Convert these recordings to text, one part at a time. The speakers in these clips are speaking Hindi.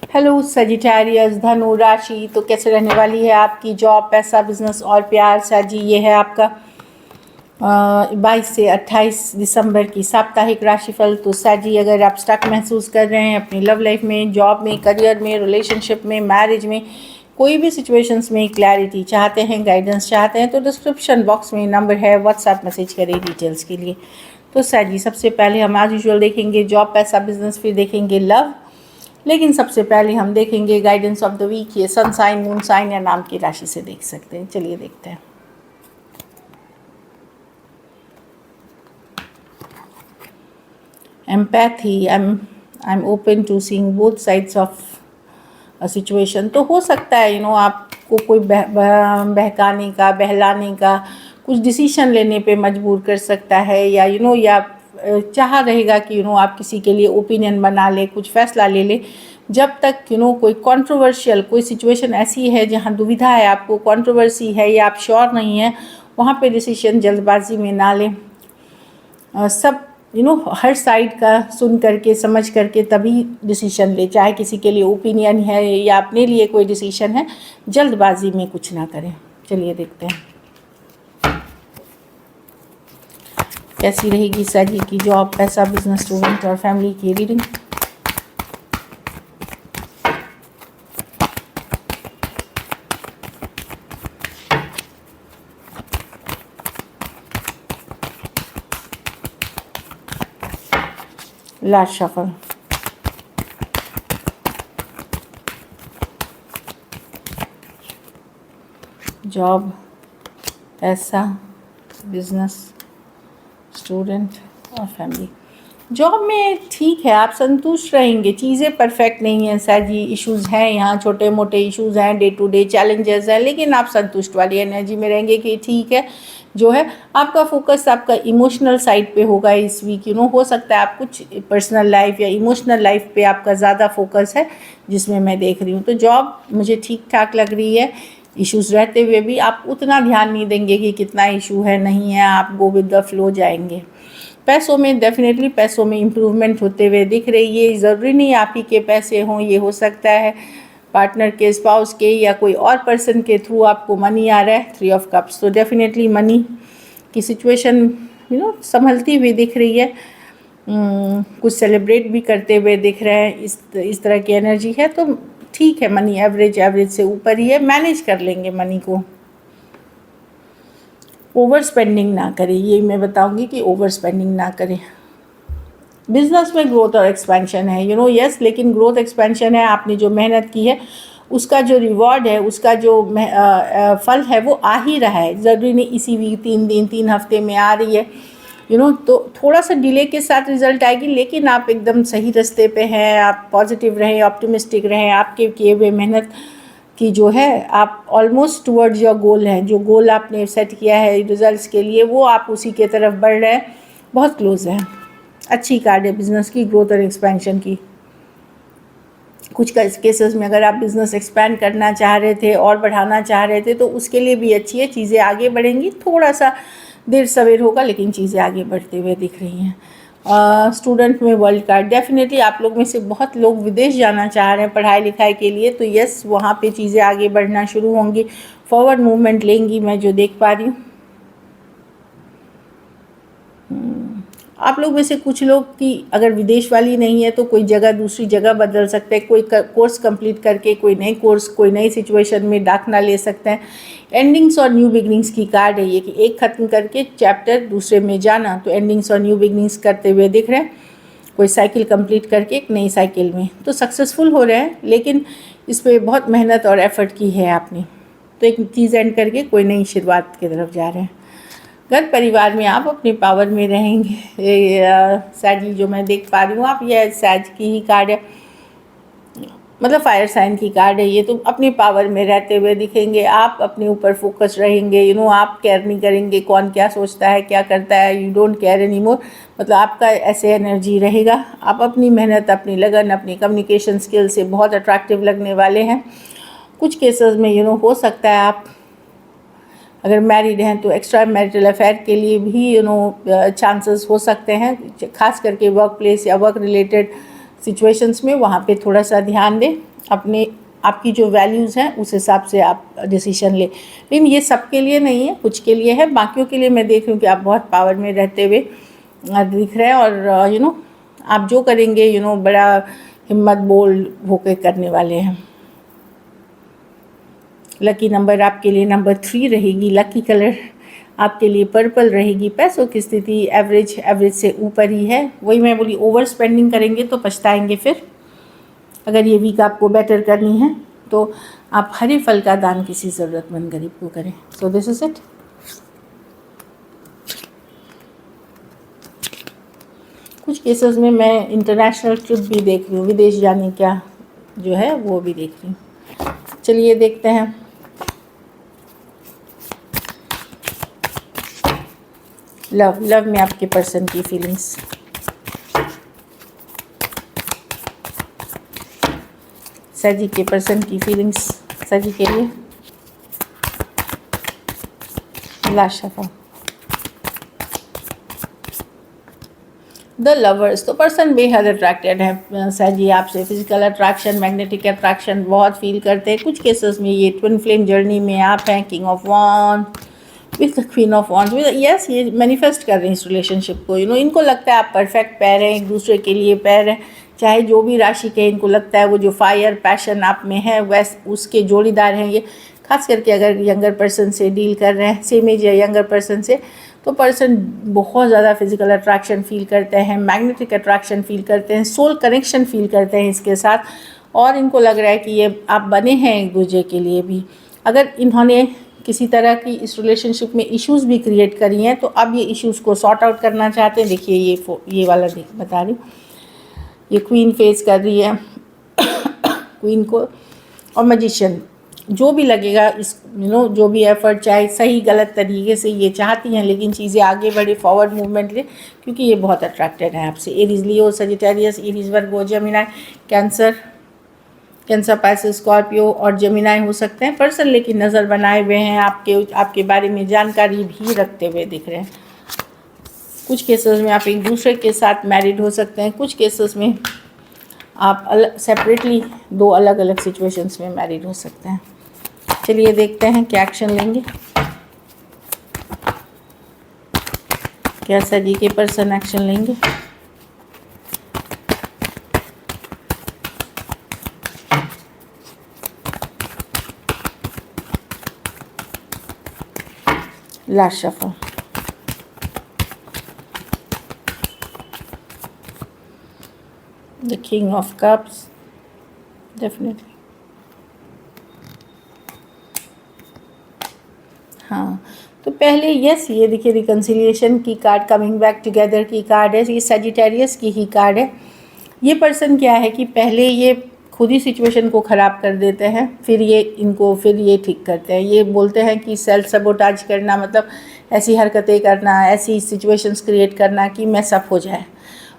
हेलो सजिटेरियस, धनु राशि तो कैसे रहने वाली है आपकी जॉब, पैसा, बिजनेस और प्यार। जी ये है आपका 22 से 28 दिसंबर की साप्ताहिक राशिफल। तो जी अगर आप स्टक महसूस कर रहे हैं अपनी लव लाइफ में, जॉब में, करियर में, रिलेशनशिप में, मैरिज में, कोई भी सिचुएशंस में क्लैरिटी चाहते हैं, गाइडेंस चाहते हैं, तो डिस्क्रिप्शन बॉक्स में नंबर है, व्हाट्सएप मैसेज करें डिटेल्स के लिए। तो जी सबसे पहले हम आज यूजुअल देखेंगे जॉब, पैसा, बिजनेस, फिर देखेंगे लव। लेकिन सबसे पहले हम देखेंगे गाइडेंस ऑफ द वीक। ये सन साइन, मून साइन या नाम की राशि से देख सकते हैं। चलिए देखते हैं। Empathy, I am open to seeing both sides of a situation. तो हो सकता है आपको कोई बहकाने का, बहलाने का, कुछ डिसीजन लेने पे मजबूर कर सकता है, या या चाह रहेगा कि आप किसी के लिए ओपिनियन बना ले, कुछ फैसला ले ले। जब तक कोई कंट्रोवर्शियल कोई सिचुएशन ऐसी है जहाँ दुविधा है, आपको कंट्रोवर्सी है या आप श्योर नहीं है, वहाँ पे डिसीजन जल्दबाजी में ना लें। सब हर साइड का सुन करके, समझ करके तभी डिसीजन ले। चाहे किसी के लिए ओपिनियन है या अपने लिए कोई डिसीजन है, जल्दबाजी में कुछ ना करें। चलिए देखते हैं कैसी रहेगी जी की जॉब, पैसा, बिजनेस, स्टूडेंट और फैमिली की रीडिंग। Last shuffle. जॉब, पैसा, बिजनेस, स्टूडेंट और फैमिली। जॉब में ठीक है, आप संतुष्ट रहेंगे, चीज़ें परफेक्ट नहीं हैं जी, इश्यूज़ हैं यहाँ, छोटे मोटे इश्यूज़ हैं, डे टू डे चैलेंजेस हैं, लेकिन आप संतुष्ट वाली एनर्जी में रहेंगे कि ठीक है। जो है आपका फोकस आपका इमोशनल साइड पे होगा इस वीक। हो सकता है आप कुछ पर्सनल लाइफ या इमोशनल लाइफ पे आपका ज़्यादा फोकस है, जिसमें मैं देख रही हूँ। तो जॉब मुझे ठीक ठाक लग रही है। इश्यूज़ रहते हुए भी आप उतना ध्यान नहीं देंगे कि कितना इशू है, नहीं है, आप गो विद द फ्लो जाएंगे। पैसों में डेफिनेटली पैसों में इम्प्रूवमेंट होते हुए दिख रही है। ज़रूरी नहीं आप ही के पैसे हों, ये हो सकता है पार्टनर के, स्पाउस के या कोई और पर्सन के थ्रू आपको मनी आ रहा है। 3 ऑफ कप्स, तो डेफिनेटली मनी की सिचुएशन संभलती हुई दिख रही है। कुछ सेलिब्रेट भी करते हुए दिख रहे हैं, इस तरह की एनर्जी है। तो ठीक है, मनी एवरेज से ऊपर ही है, मैनेज कर लेंगे मनी को। ओवर स्पेंडिंग ना करें, ये मैं बताऊंगी कि ओवर स्पेंडिंग ना करें। बिजनेस में ग्रोथ और एक्सपेंशन है, यस, लेकिन ग्रोथ एक्सपेंशन है, आपने जो मेहनत की है उसका जो रिवॉर्ड है, उसका जो फल है वो आ ही रहा है। ज़रूरी नहीं इसी वीक 3 दिन 3 हफ्ते में आ रही है, तो थोड़ा सा डिले के साथ रिजल्ट आएगी, लेकिन आप एकदम सही रास्ते पे हैं। आप पॉजिटिव रहें, ऑप्टिमिस्टिक रहें। आपके किए हुए मेहनत की जो है, आप ऑलमोस्ट टुवर्ड्स योर गोल हैं। जो गोल आपने सेट किया है रिजल्ट्स के लिए, वो आप उसी के तरफ बढ़ रहे हैं, बहुत क्लोज है। अच्छी कार्ड है बिजनेस की, ग्रोथ और एक्सपेंशन की। कुछ केसेस में अगर आप बिज़नेस एक्सपैंड करना चाह रहे थे और बढ़ाना चाह रहे थे, तो उसके लिए भी अच्छी है, चीज़ें आगे बढ़ेंगी। थोड़ा सा देर सवेर होगा, लेकिन चीज़ें आगे बढ़ते हुए दिख रही हैं। स्टूडेंट में वर्ल्ड कार्ड, डेफिनेटली आप लोग में से बहुत लोग विदेश जाना चाह रहे हैं पढ़ाई लिखाई के लिए, तो यस, वहाँ पे चीज़ें आगे बढ़ना शुरू होंगी, फॉरवर्ड मूवमेंट लेंगी, मैं जो देख पा रही हूँ। आप लोग में से कुछ लोग की अगर विदेश वाली नहीं है तो कोई जगह, दूसरी जगह बदल सकते हैं, कोई कोर्स कंप्लीट करके कोई नई कोर्स, कोई नई सिचुएशन में दाखिला ले सकते हैं। एंडिंग्स और न्यू बिगनिंग्स की कार्ड है ये, कि एक ख़त्म करके चैप्टर दूसरे में जाना, तो एंडिंग्स और न्यू बिगनिंग्स करते हुए दिख रहे हैं। कोई साइकिल कंप्लीट करके एक नई साइकिल में, तो सक्सेसफुल हो रहे हैं, लेकिन इस पर बहुत मेहनत और एफर्ट की है आपने। तो एक चीज़ एंड करके कोई नई शुरुआत की तरफ जा रहे हैं। घर परिवार में आप अपने पावर में रहेंगे। सैड जो मैं देख पा रही हूँ, आप ये सैड की ही कार्ड है, मतलब फायर साइन की कार्ड है ये, तो अपने पावर में रहते हुए दिखेंगे। आप अपने ऊपर फोकस रहेंगे, आप केयर नहीं करेंगे कौन क्या सोचता है, क्या करता है, you don't care any more, मतलब आपका ऐसे एनर्जी रहेगा। आप अपनी मेहनत, अपनी लगन, अपनी कम्युनिकेशन स्किल से बहुत अट्रैक्टिव लगने वाले हैं। कुछ केसेस में हो सकता है आप अगर मैरिड हैं तो एक्स्ट्रा मैरिटल अफेयर के लिए भी चांसेस हो सकते हैं, खास करके वर्क प्लेस या वर्क रिलेटेड सिचुएशंस में वहाँ पे थोड़ा सा ध्यान दें, अपने आपकी जो वैल्यूज़ हैं उस हिसाब से आप डिसीजन लें। लेकिन ये सबके लिए नहीं है, कुछ के लिए है, बाकियों के लिए मैं देख रही हूँ कि आप बहुत पावर में रहते हुए दिख रहे हैं और आप जो करेंगे बड़ा हिम्मत बोल्ड होकर करने वाले हैं। लकी नंबर आपके लिए नंबर 3 रहेगी। लकी कलर आपके लिए पर्पल रहेगी। पैसों की स्थिति एवरेज से ऊपर ही है। वही मैं बोली, ओवर स्पेंडिंग करेंगे तो पछताएंगे फिर। अगर ये वीक आपको बेटर करनी है तो आप हरे फल का दान किसी ज़रूरतमंद गरीब को करें। So this is it. कुछ केसेस में मैं इंटरनेशनल ट्रिप भी देख रही हूँ, विदेश जाने का जो है वो भी देख रही हूँ। चलिए देखते हैं। लव में आपके पर्सन की फीलिंग्स। सजी के पर्सन की फीलिंग्स सजी के लिए। लास्ट शफा। द लवर्स, तो पर्सन बेहद अट्रैक्टेड है सजी आपसे। फिजिकल अट्रैक्शन, मैग्नेटिक अट्रैक्शन बहुत फील करते हैं। कुछ केसेस में ये ट्विन फ्लेम जर्नी में आप हैं। King of wand with queen of wand, yes, ये मैनिफेस्ट कर रहे हैं इस रिलेशनशिप को। इनको लगता है आप परफेक्ट पैर हैं, एक दूसरे के लिए पैर हैं। चाहे जो भी राशि के, इनको लगता है वो जो फायर पैशन आप में है वैस उसके जोड़ीदार हैं ये। खास करके अगर यंगर पर्सन से डील कर रहे हैं, सेम एज या यंगर पर्सन से, तो पर्सन बहुत ज़्यादा फिजिकल अट्रैक्शन फील करते हैं, मैग्नेटिक अट्रैक्शन फील करते हैं, सोल कनेक्शन फील करते हैं इसके साथ। और इनको लग रहा है कि ये आप बने हैं एक दूसरे के लिए भी। अगर इन्होंने किसी तरह की इस रिलेशनशिप में इश्यूज़ भी क्रिएट करी हैं तो अब ये इश्यूज़ को सॉर्ट आउट करना चाहते हैं। देखिए ये वाला बता रही हूँ, ये क्वीन फेस कर रही है क्वीन को। और मैजिशियन, जो भी लगेगा इस जो भी एफर्ट, चाहे सही गलत तरीके से ये चाहती हैं लेकिन चीज़ें आगे बढ़े, फॉरवर्ड मूवमेंट ले, क्योंकि ये बहुत अट्रैक्टेड है आपसे। एरीज, लियो, सजिटेरियस, एरीज, वर्गो, जेमिनी, कैंसर, पाइसेस, स्कॉर्पियो और जेमिनी हो सकते हैं पर्सन, लेकिन नज़र बनाए हुए हैं, आपके बारे में जानकारी भी रखते हुए दिख रहे हैं। कुछ केसेस में आप एक दूसरे के साथ मैरिड हो सकते हैं, कुछ केसेस में आप सेपरेटली 2 अलग अलग सिचुएशंस में मैरिड हो सकते हैं। चलिए देखते हैं क्या एक्शन लेंगे, क्या सजी के पर्सन एक्शन लेंगे। Last shuffle. The king of cups, definitely. हाँ, तो पहले यस, ये देखिए रिकन्सिलिएशन की कार्ड, कमिंग बैक टुगेदर की कार्ड है। ये सजिटेरियस की ही कार्ड है। ये पर्सन क्या है कि पहले ये खुद ही सिचुएशन को ख़राब कर देते हैं, फिर ये ठीक करते हैं। ये बोलते हैं कि सेल्फ सबोटाज करना मतलब ऐसी हरकतें करना, ऐसी सिचुएशंस क्रिएट करना कि मैसअप हो जाए,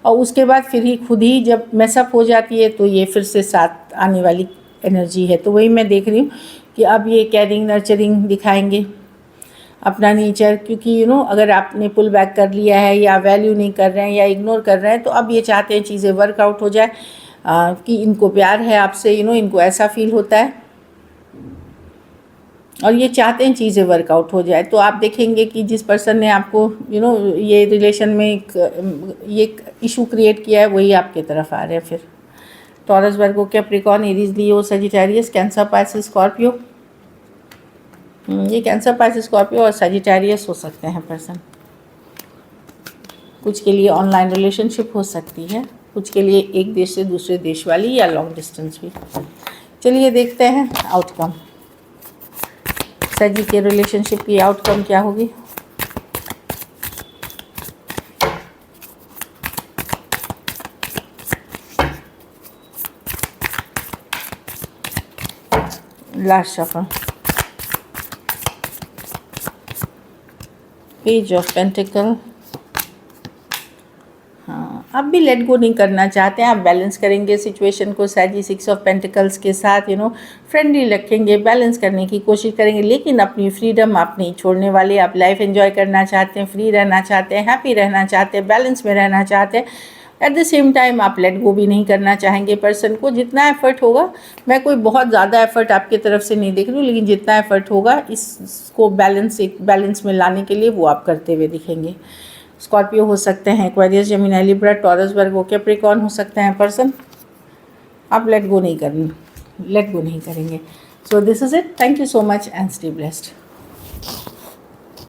और उसके बाद फिर ही खुद ही जब मैसअप हो जाती है तो ये फिर से साथ आने वाली एनर्जी है। तो वही मैं देख रही हूँ कि अब ये केयरिंग नर्चरिंग दिखाएंगे अपना नेचर, क्योंकि अगर आपने पुल बैक कर लिया है या वैल्यू नहीं कर रहे हैं या इग्नोर कर रहे हैं, तो अब ये चाहते हैं चीज़ें वर्कआउट हो जाए, कि इनको प्यार है आपसे, इनको ऐसा फील होता है और ये चाहते हैं चीज़ें वर्कआउट हो जाए। तो आप देखेंगे कि जिस पर्सन ने आपको ये रिलेशन में ये इशू क्रिएट किया है वही आपके तरफ आ रहे हैं। फिर टॉरस, वर्गो, कैप्रिकॉर्न, एरीज, लियो, सजिटेरियस, कैंसर, पाइसेस, स्कॉर्पियो। ये कैंसर, पाइसेस, स्कॉर्पियो और सजिटेरियस हो सकते हैं पर्सन। कुछ के लिए ऑनलाइन रिलेशनशिप हो सकती है, कुछ के लिए एक देश से दूसरे देश वाली या लॉन्ग डिस्टेंस भी। चलिए देखते हैं आउटकम, सजी के रिलेशनशिप की आउटकम क्या होगी। Last shuffle, page of pentacle. हाँ, आप भी लेट गो नहीं करना चाहते हैं, आप बैलेंस करेंगे सिचुएशन को सैजी 6 ऑफ पेंटिकल्स के साथ, फ्रेंडली रखेंगे, बैलेंस करने की कोशिश करेंगे, लेकिन अपनी फ्रीडम आप नहीं छोड़ने वाले। आप लाइफ एंजॉय करना चाहते हैं, फ्री रहना चाहते हैं, हैप्पी रहना चाहते हैं, बैलेंस में रहना चाहते हैं, एट द सेम टाइम आप लेट गो भी नहीं करना चाहेंगे पर्सन को। जितना एफर्ट होगा, मैं कोई बहुत ज़्यादा एफर्ट आपकी तरफ से नहीं देख रही हूँ, लेकिन जितना एफर्ट होगा इसको बैलेंस में लाने के लिए वो आप करते हुए दिखेंगे। स्कॉर्पियो हो सकते हैं, एक्वेरियस, जेमिनी, लिब्रा, टॉरस, वर्गो, कैप्रिकॉर्न हो सकते हैं पर्सन। आप लेट गो नहीं करेंगे। So this is it. Thank you so much and stay blessed.